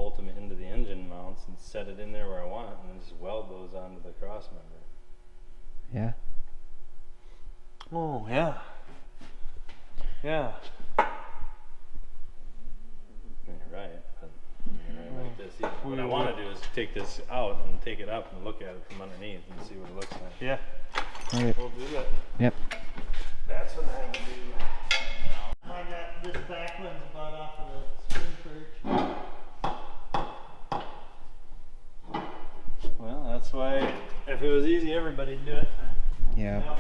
bolt them into the engine mounts and set it in there where I want it, and then just weld those onto the cross member. Yeah. Oh, yeah. Yeah. You're right, but you're right like this either. What I want to do is take this out and take it up and look at it from underneath and see what it looks like. Yeah. Right. We'll do that. Yep. That's what I have to do right now. This back one's about off of the spring perch. Well, that's why if it was easy, everybody'd do it. Yeah.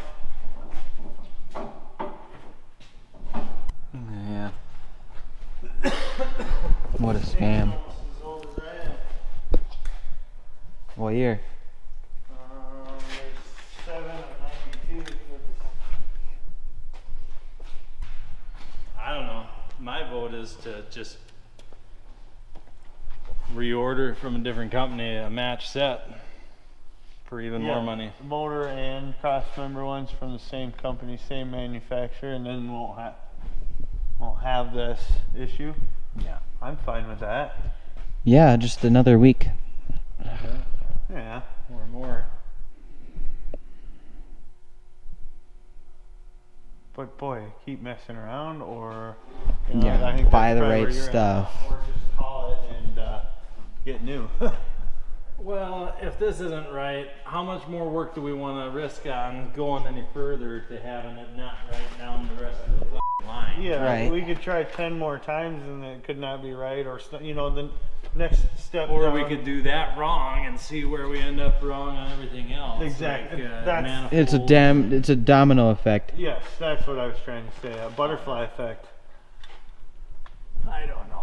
Yeah. What a scam. Almost as old as I am. What year? There's 7 of 92. I don't know. My vote is to just reorder from a different company a match set for even more money. Motor and cross member ones from the same company, same manufacturer, and then won't have this issue. Yeah. I'm fine with that. Yeah, just another week. Yeah. Or more. But boy, keep messing around, or Yeah, I think buy that's the probably right where you're at stuff. now, or just call it and get new. Well, if this isn't right, how much more work do we want to risk on going any further to having it not right down the rest of the line? Yeah, Right. we could try 10 more times and it could not be right, or the next step. Or down. we could do that wrong and see where we end up wrong on everything else. Exactly. Like, That's- It's a domino effect. Yes, that's what I was trying to say. A butterfly effect. I don't know.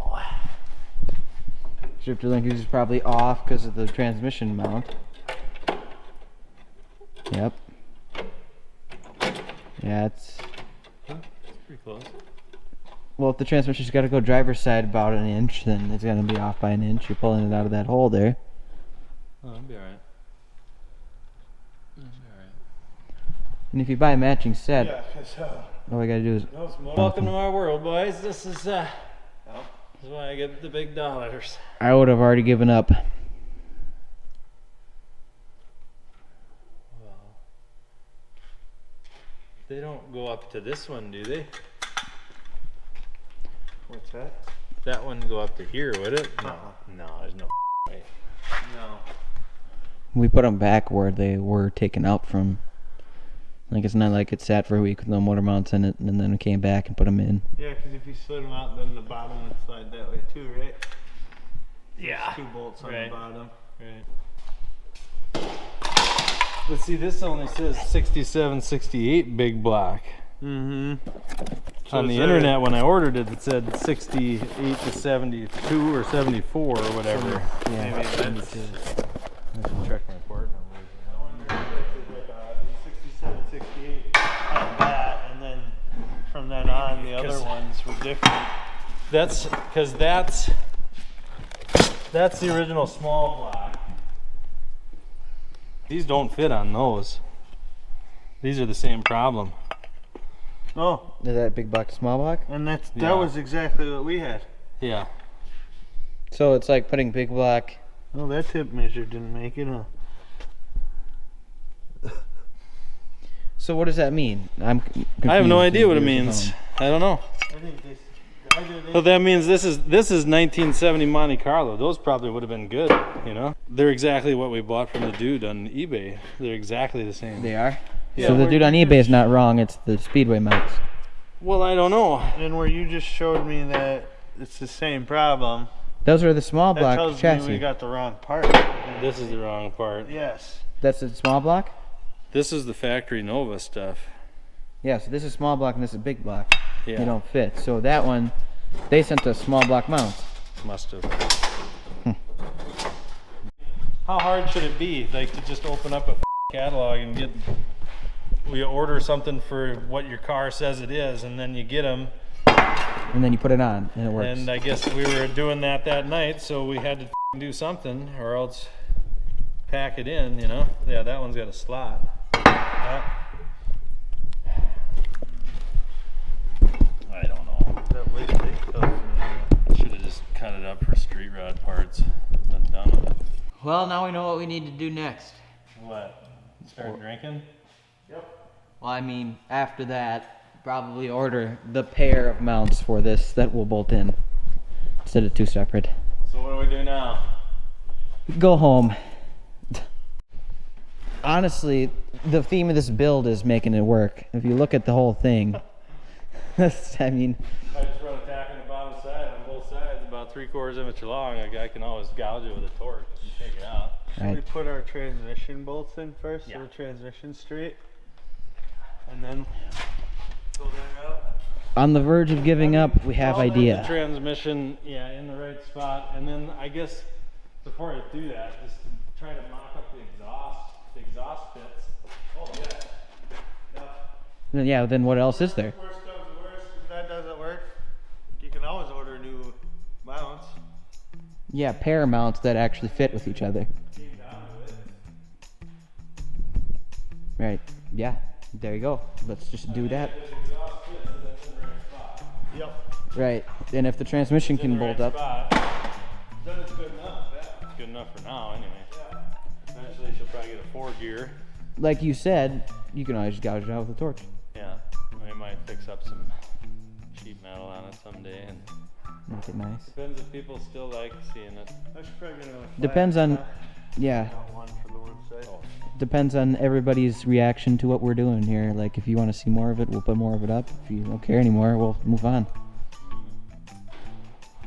Shifter linkage is probably off because of the transmission mount. Yep. Yeah, it's. It's pretty close. Well, if the transmission's got to go driver's side about an inch, then it's going to be off by an inch. You're pulling it out of that hole there. Oh, that'll be alright. That'll be alright. And if you buy a matching set, Yeah, because all I got to do is. Welcome to my world, boys. This is why I get the big dollars. I would have already given up. Well, they don't go up to this one, do they? What's that? That one go up to here, would it? No, no, there's no way. No. We put them back where they were taken out from. Like, it's not like it sat for a week with no motor mounts in it, and then we came back and put them in. Yeah, because if you slid them out, then the bottom would slide that way too, right? Yeah. There's 2 bolts on Right. the bottom. Right. But see, this only says 67, 68 big block. Mm-hmm. On the internet, when I ordered it, it said 68 to 72 or 74 or whatever. Yeah, Maybe that's- I should check my part numbers. I wonder if it's like a 67, 68 on that, and then from then on, the other ones were different. That's because that's the original small block. These don't fit on those. These are the same problem. Oh, Is that big block to small block? and that Yeah. was exactly what we had. Yeah. So it's like putting big block. Oh, that tip measure didn't make it, huh? So what does that mean? I'm. I have no confused. idea what it Viewers at means. home. I don't know. I think this. But that means this is 1970 Monte Carlo. Those probably would have been good, you know. They're exactly what we bought from the dude on eBay. They're exactly the same. They are. Yeah, So the where dude on you eBay is just- not wrong. It's the Speedway mounts. Well, I don't know. And where you just showed me that it's the same problem, Those are the small that block tells me chassis. we got the wrong part. This is the wrong part. Yes. That's the small block. This is the factory Nova stuff. Yeah. So this is small block and this is big block. Yeah. They don't fit. So that one, they sent us small block mounts. Must have. How hard should it be, like, to just open up a catalog and get? We order something for what your car says it is, and then you get them. And then you put it on and it works. And I guess we were doing that night, so we had to do something, or else pack it in. You know? Yeah, that one's got a slot. Yeah. I don't know. That lipstick tells me. Should have just cut it up for street rod parts. Well, now we know what we need to do next. What? Start drinking? Yep. Well, I mean, after that, probably order the pair of mounts for this that will bolt in instead of two separate. So what do we do now? Go home. Honestly, the theme of this build is making it work. If you look at the whole thing, I mean, I just run a tack on the bottom side on both sides, about 3/4 inch long. A guy can always gouge it with a torch and take it out. right. We put our transmission bolts in first, Yeah. so the transmission straight, and then pull that out. On the verge of giving up, we have Well, then idea. The transmission, yeah, in the right spot, and then I guess before I do that, just try to mock up the exhaust bits. Oh yeah. Then, yeah, then what else is there? Worst comes to worst, if that doesn't work, you can always order new mounts. Yeah, pair mounts that actually fit with each other. Came down to it. Right. Yeah. There you go. Let's just do that. If the exhaust fits, then that's in the right spot. Yep. Right. And if the transmission It's in can the bolt right up. spot, then it's good enough. Yeah, it's good enough for now, anyway. Yeah. Eventually, she'll probably get a 4-gear. Like you said, you can always just gouge it out with a torch. Yeah, we might fix up some cheap metal on it someday, and Make it nice. depends if people still like seeing it. I should probably get another Depends flat, on, yeah, Got one for the one side. Oh. depends on everybody's reaction to what we're doing here. Like, if you want to see more of it, we'll put more of it up. If you don't care anymore, we'll move on.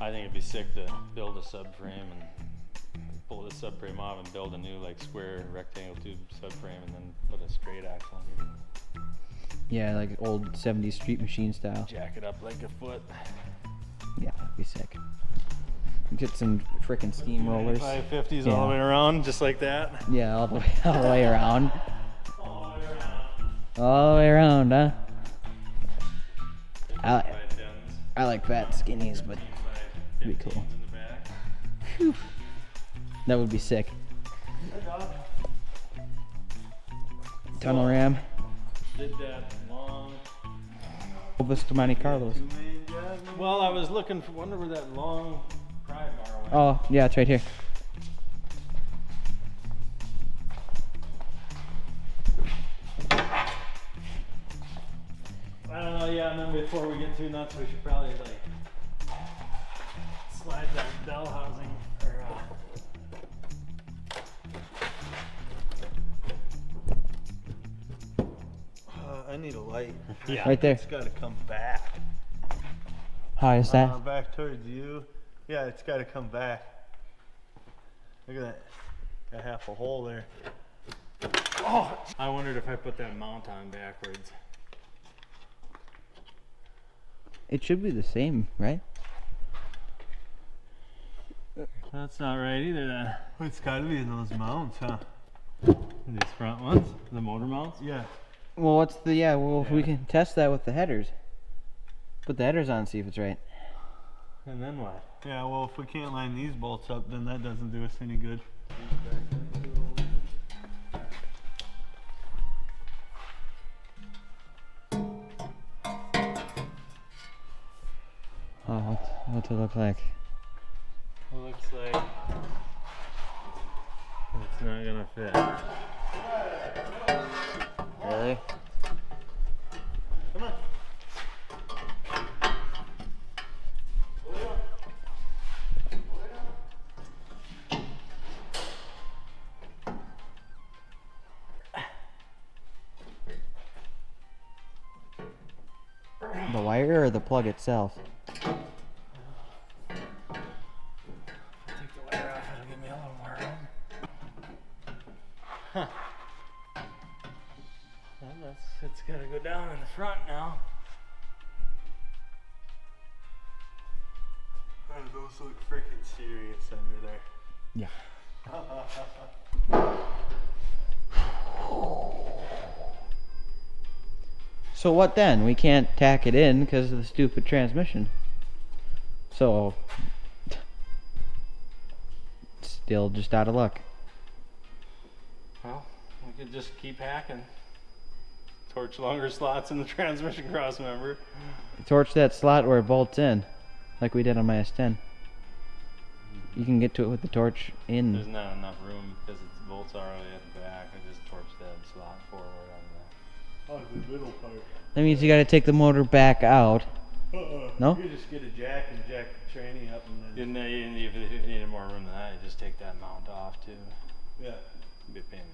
I think it'd be sick to build a subframe and pull the subframe off and build a new like square rectangle tube subframe and then put a straight axle on it. Yeah, like old 70s street machine style. Jack it up like a foot. Yeah, that'd be sick. Get some frickin' steamrollers. 550s Yeah. all the way around, just like that. Yeah, all the way around. All the way around. All the way around, huh? I, 510s. I like fat skinnies, but Be cool. 15s in the back. that would be sick. Good job. Tunnel ram. Did that long. Vista Monte Carlos. 2 million jobs. Well, I was looking for, wonder where that long pry bar went. Oh, yeah, it's right here. I don't know, yeah, and then before we get too nuts, we should probably like slide that bell housing or I need a light. yeah. Right there. It's got to come back. How is that? Back towards you. Yeah, it's got to come back. Look at that. Got half a hole there. Oh, I wondered if I put that mount on backwards. It should be the same, right? That's not right either then. It's got to be in those mounts, huh? These front ones, the motor mounts. Yeah. Well, what's the, yeah, well, if we Yeah. can test that with the headers. Put the headers on, see if it's right. And then what? Yeah, well, if we can't line these bolts up, then that doesn't do us any good. Oh, what's it look like? It looks like it's not gonna fit. Really? Come on. The wire or the plug itself? Take the wire off, it'll give me a little more room. Huh. Well, it's gotta go down in the front now. Oh, those look freaking serious under there. Yeah. So what then? We can't tack it in because of the stupid transmission. So, still just out of luck. Well, we could just keep hacking. Torch longer slots in the transmission cross member. Torch that slot where it bolts in, like we did on my S10. You can get to it with the torch in. There's not enough room because its bolts are already at the back. I just torched that slot forward on Oh, the middle part. That means you got to take the motor back out. No? You just get a jack and jack the tranny up and that. then. If you needed more room than that, you just take that mount off too. Yeah. It'd be a pain in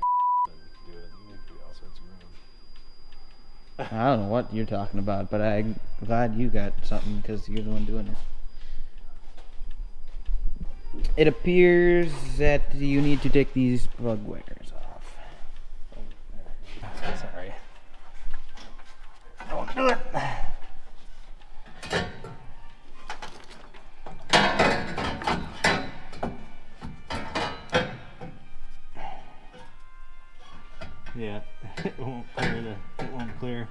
the to do it. You can do all sorts of room. I don't know what you're talking about, but I'm glad you got something because you're the one doing it. It appears that you need to take these plug wires off. Sorry. Don't do it. Yeah, it won't clear. It won't clear.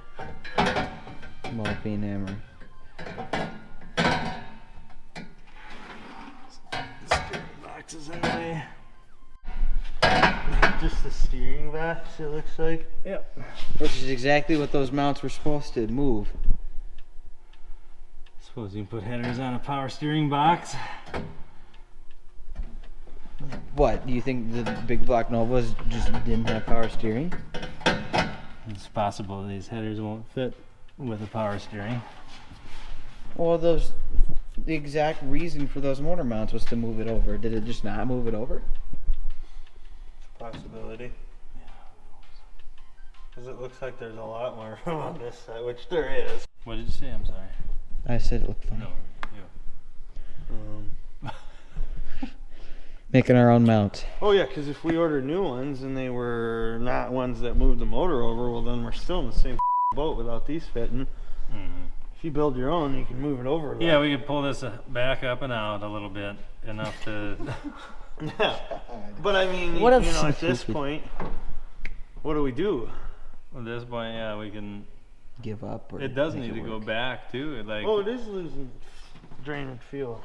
Morphine hammer. Steering box is in the way. Just the steering box, it looks like. Yep. Which is exactly what those mounts were supposed to move. Suppose you can put headers on a power steering box. What, do you think the big block Novas just didn't have power steering? It's possible these headers won't fit with a power steering. Well, the exact reason for those motor mounts was to move it over. Did it just not move it over? Possibility. Because it looks like there's a lot more room on this side, which there is. What did you say? I'm sorry. I said it looked funny. No, you. Making our own mount. Oh yeah, because if we order new ones and they were not ones that moved the motor over, well then we're still in the same boat without these fitting. Mm-hmm. If you build your own, you can move it over. Yeah, we could pull this back up and out a little bit, enough to. Yeah. But I mean, What you else know, is at this stupid? point, what do we do? At this point, yeah, we can. Give up? Or It does make need to go work? back too. Oh, it is losing draining fuel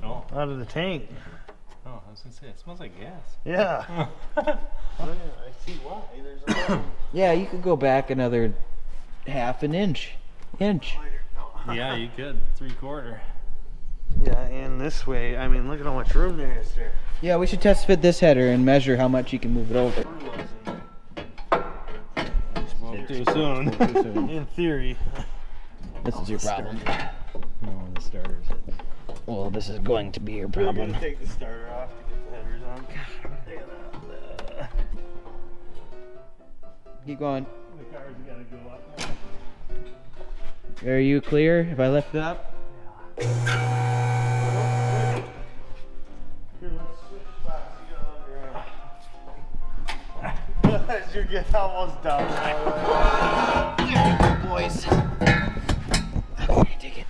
Oh, out of the tank. I was gonna say it smells like gas. Yeah. Oh, yeah, I see why. There's a lot Yeah, you could go back another half an inch. Yeah, you could 3/4. Yeah, and this way, I mean, look at how much room there is there. Yeah, we should test fit this header and measure how much you can move it over. Spoke too soon. In theory. This is your problem. No, the starter's it. Well, this is going to be your We're problem. gonna take the starter off to get the headers on. Look at that. Keep going. The car's gotta go up now. Are you clear if I lift it up? Here, let's switch spots. You got under. You're getting almost down. Boys. Okay, take it.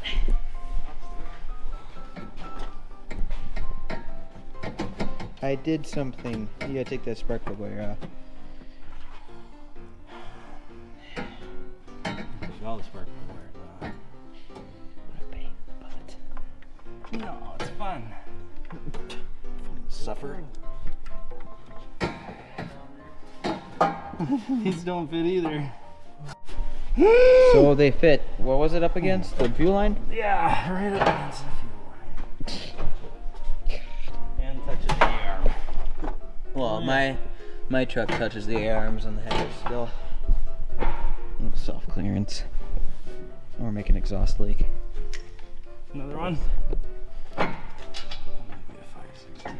I did something. You gotta take that spark plug wire off. All the spark wires What a pain in the butt. No, it's fun. Suffer. These don't fit either. So they fit. What was it up against? The fuel line? Yeah, right up against the fuel line. And touches the arm. Well, my truck touches the A arms on the header still. Soft clearance. Or make an exhaust leak. Another one. Maybe a 5/16.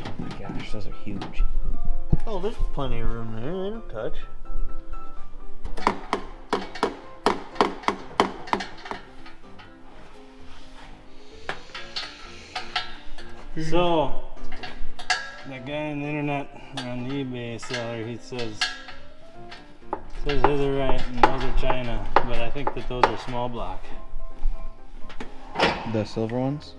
Oh my gosh, those are huge. Oh, there's plenty of room there. They don't touch. So, that guy on the internet, on the eBay seller, he says his are right and those are China, but I think that those are small block. The silver ones?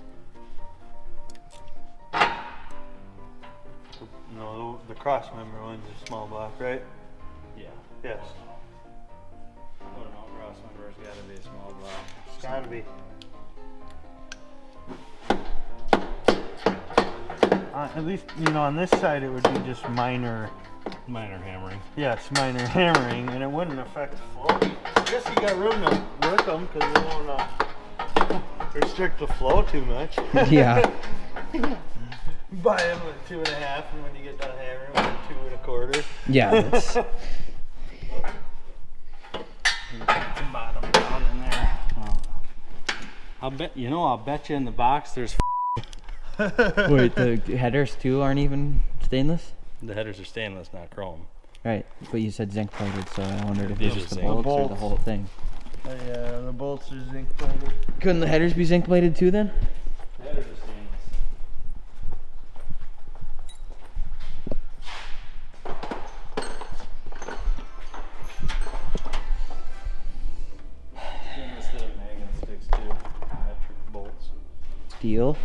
No, the cross member one's a small block, right? Yeah. Yes. Oh no, cross member's gotta be a small block. It's gotta be. At least, you know, on this side it would be just minor Minor hammering. Yes, minor hammering, and it wouldn't affect the flow. I guess you got room to work them because they won't restrict the flow too much. Yeah. Buy them with 2.5, and when you get done hammering, with 2.25. Yeah. That's, Put some bottom down in there. I'll bet you in the box there's. wait, the headers too aren't even stainless? The headers are stainless, not chrome. Right, but you said zinc plated, so I wondered if These it are was the zinc. bolts or the Bolts. whole thing. Yeah, the bolts are zinc plated. Couldn't the headers be zinc plated too then? The headers are stainless. Stainless set of magnet sticks too. Metric bolts. Steel.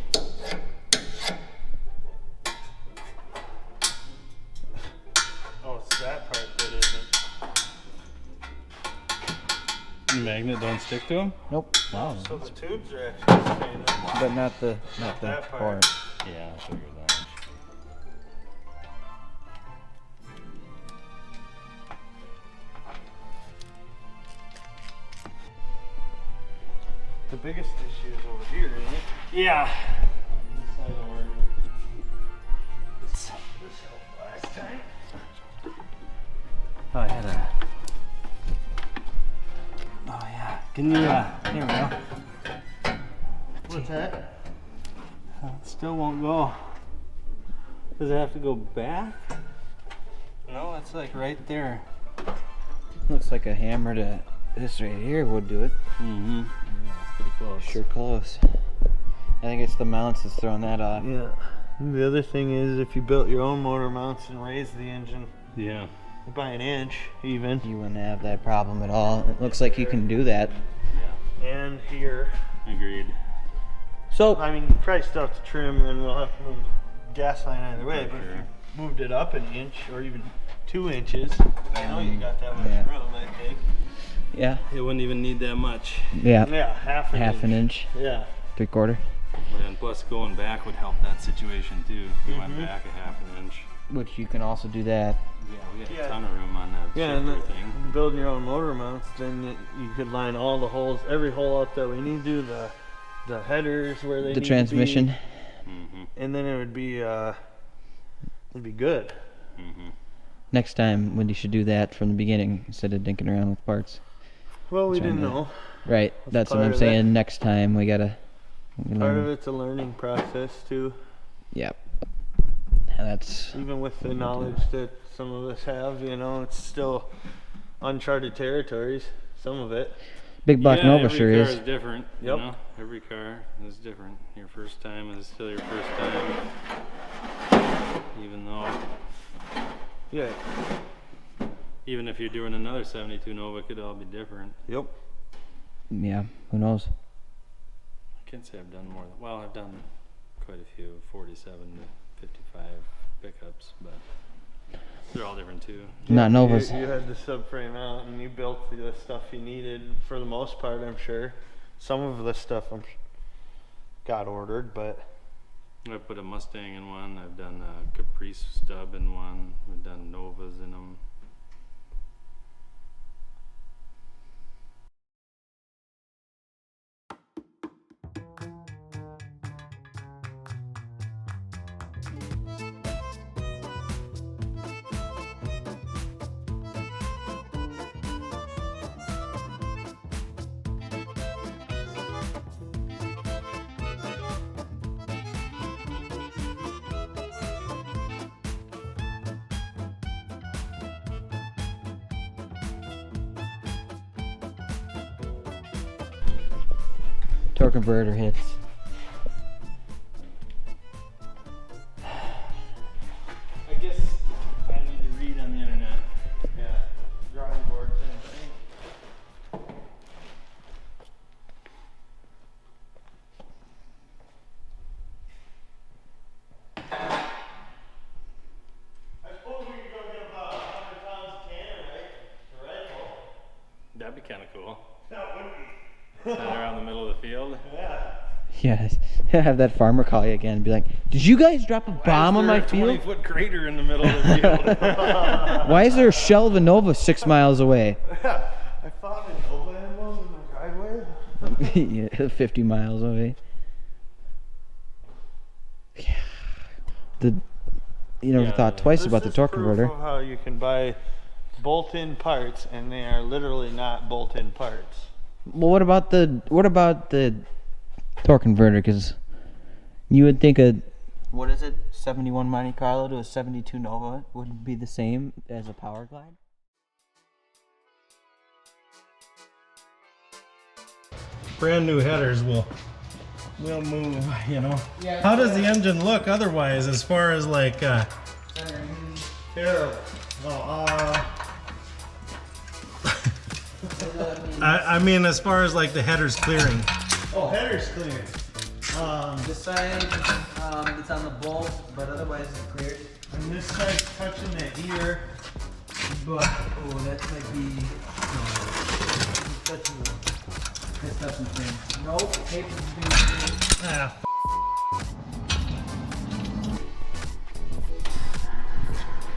Oh, it's that part that isn't. Magnet don't stick to them? Nope. Wow. So the tubes are actually stainless. But not the that part. part. Yeah, I figured that. The biggest issue is over here, isn't it? Yeah. This side will work. This helped last time. Oh, I had a. Oh yeah. Can you? Here we go. What's that? Still won't go. Does it have to go back? No, it's like right there. Looks like a hammer to this right here would do it. Mm-hmm. Yeah, it's pretty close. Sure close. I think it's the mounts that's throwing that off. Yeah. The other thing is, if you built your own motor mounts and raised the engine Yeah. by an inch, even, You wouldn't have that problem at all. It looks like you can do that. Yeah. and here. Agreed. So, I mean, you probably still have to trim, and we'll have to move the gas line either way. For But if sure. you moved it up an inch or even 2 inches, I know you got that much Yeah. room, I think. yeah. It wouldn't even need that much. Yeah. Yeah, half An inch. Yeah. 3/4. And plus going back would help that situation too. If you went Mhm. back a half an inch. Which you can also do that. Yeah, we got Yeah. a ton of room on that Yeah, and shifter thing. building your own motor mounts, then you could line all the holes, every hole up that we need to, the headers where they The need transmission. to Mm-hmm. be, and then it'd be good. Mm-hmm. Next time, Wendy should do that from the beginning instead of dinking around with parts. Well, we Trying didn't to- know. Right. That's what part I'm of saying. Next time, we gotta. Part of it's a learning process too, Yep. And that's. even with the knowledge that some of us have. It's still uncharted territories. Some of it. Big Buck Nova every sure car is. is different. Yep. You know? Every car is different. Your first time is still your first time. Even though, Yeah. even if you're doing another 72 Nova, it could all be different. Yep. Yeah. Who knows? I can't say I've done more. Well, I've done quite a few 47 to 55 pickups, but they're all different too. Not Novas. You had the subframe out and you built the stuff you needed for the most part, I'm sure. Some of the stuff got ordered, but I put a Mustang in one. I've done a Caprice stub in one. We've done Novas in them. Torque converter hits. I guess I need to read on the internet. yeah, drawing board kind of thing. I suppose we could go get about 100 pounds of canner, right? The rifle. That'd be kind of cool. That would be. Set around the middle of the field. Yeah. Yeah, have that farmer call you again and be like, "Did you guys drop a bomb on my field? 20-foot crater in the middle of the field. Why is there a shell of a Nova 6 miles away?" I found a Nova emblem in my driveway. Yeah, 50 miles away. Yeah. You never thought twice about the torque converter. Of how you can buy bolt-in parts, and they are literally not bolt-in parts. Well, what about the torque converter? Because you would think a 71 Monte Carlo to a 72 Nova would be the same as a Power Glide. Brand new headers will move, you know. Yeah. How does the engine look otherwise, as far as like Terrible. I mean, as far as like the headers clearing. Oh, header's clear. This side, it's on the bolt, but otherwise it's cleared. And this side's touching the ear, but Oh, that might be. it's touching the. It's touching the frame. Nope, the paper's being. Ah,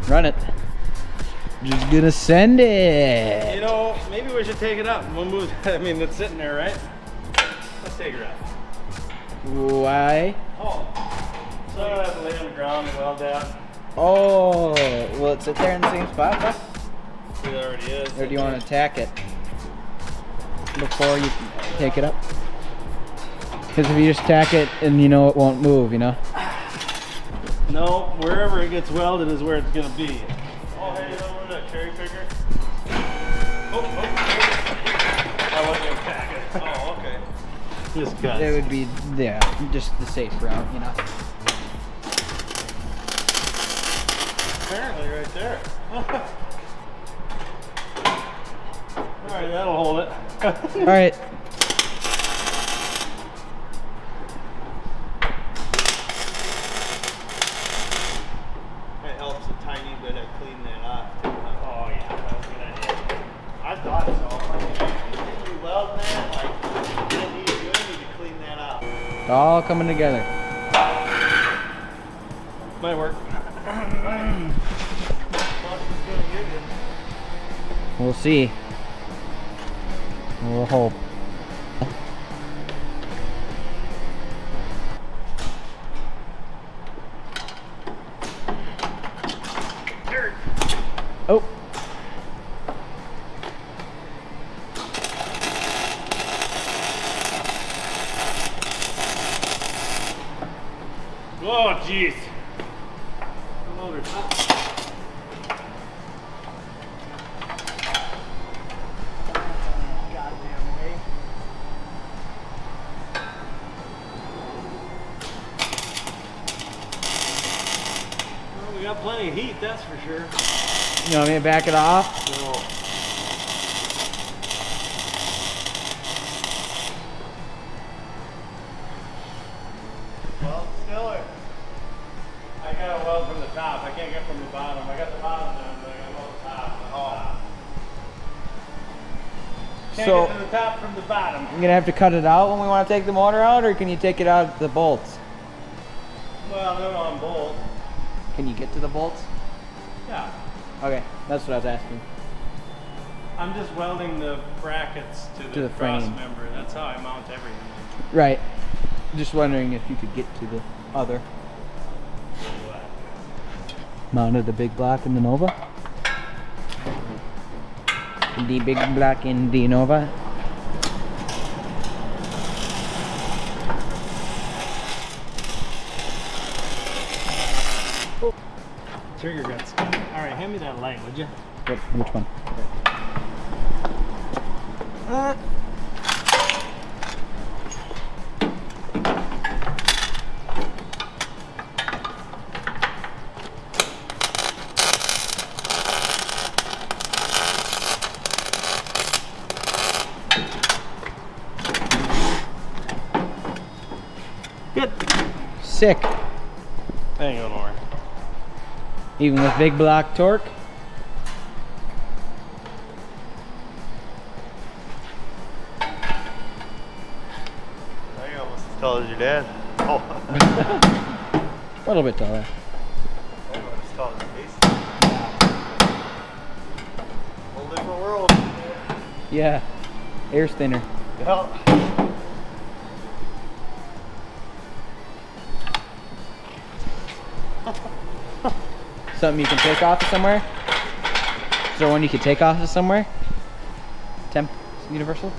Run it. Just gonna send it. you know, maybe we should take it up. We'll move. I mean, it's sitting there, right? Let's take her up. Why? Oh, so I don't have to lay on the ground and weld that. Oh, will it sit there in the same spot, huh? It already is. Or do you want to tack it before you take it up? Because if you just tack it and you know it won't move, you know? No, wherever it gets welded is where it's gonna be. Oh, hey, you know where that cherry picker? Oh, I wasn't gonna tack it. Oh, okay. Just cut. It would be, yeah, just the safe route, you know? Apparently right there. Alright, that'll hold it. All right. It helps a tiny bit of clean that off. Oh yeah, that was a good idea. I thought so. I mean, if you weld that, like, you need to clean that off. It's all coming together. Might work. We'll see. We'll hope. Oh. Oh jeez. Motor top. Well, we got plenty of heat, that's for sure. You want me to back it off? So, Well, Stiller. I got a weld from the top. I can't get from the bottom. I got the bottom down, but I got to weld the top. Can't So- get to the top from the bottom. I'm gonna have to cut it out when we want to take the motor out, or can you take it out the bolts? Well, they're on bolt. Can you get to the bolts? Yeah. Okay, that's what I was asking. I'm just welding the brackets to the cross frame. member. That's how I mount everything. Right. Just wondering if you could get to the other. Mounted the big block in the Nova. The big block in the Nova. Trigger guns. All right, hand me that light, would you? Which one? Good. Sick. That ain't gonna work. Even with big block torque. I almost tall as your dad. Oh. A little bit taller. Almost as tall as Casey. Whole different world. Yeah. Air's thinner. Yeah. Something you can take off of somewhere? Is there one you can take off of somewhere? Temp Universal?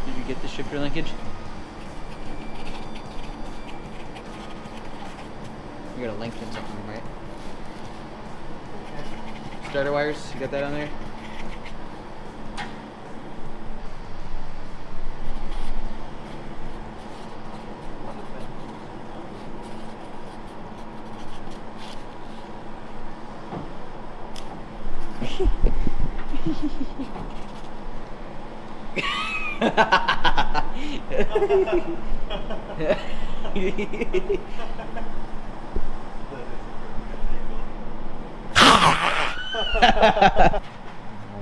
Did you get the shifter linkage? You gotta lengthen something, right? Starter wires, you got that on there?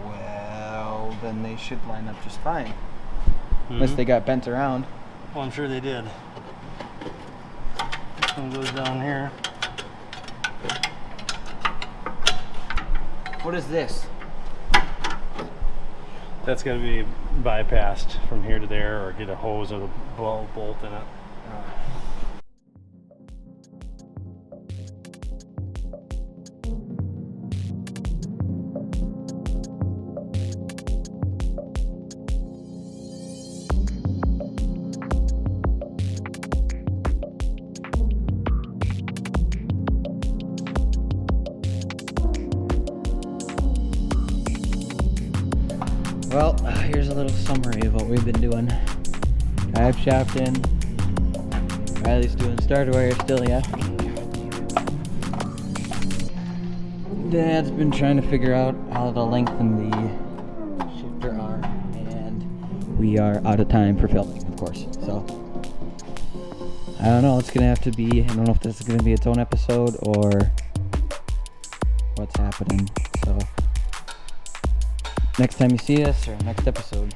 Well, then they should line up just fine. Unless they got bent around. Well, I'm sure they did. One goes down here. What is this? That's going to be bypassed from here to there, or get a hose with a bolt in it. Well, here's a little summary of what we've been doing. Drive shaft in. Riley's doing starter wire still, yeah. Dad's been trying to figure out how to lengthen the shifter arm, and we are out of time for filming, of course. So, I don't know, it's gonna have to be, I don't know if this is gonna be its own episode or what's happening, so. Next time you see us, or next episode.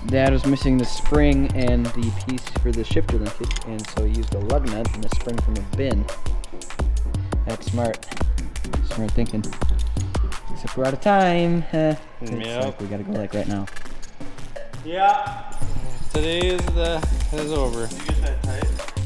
Dad was missing the spring and the piece for the shifter linkage, and so he used a lug nut and a spring from a bin. That's smart. Smart thinking. Except we're out of time. It's like we gotta go like right now. Yeah. Today is over. Did you get that tight?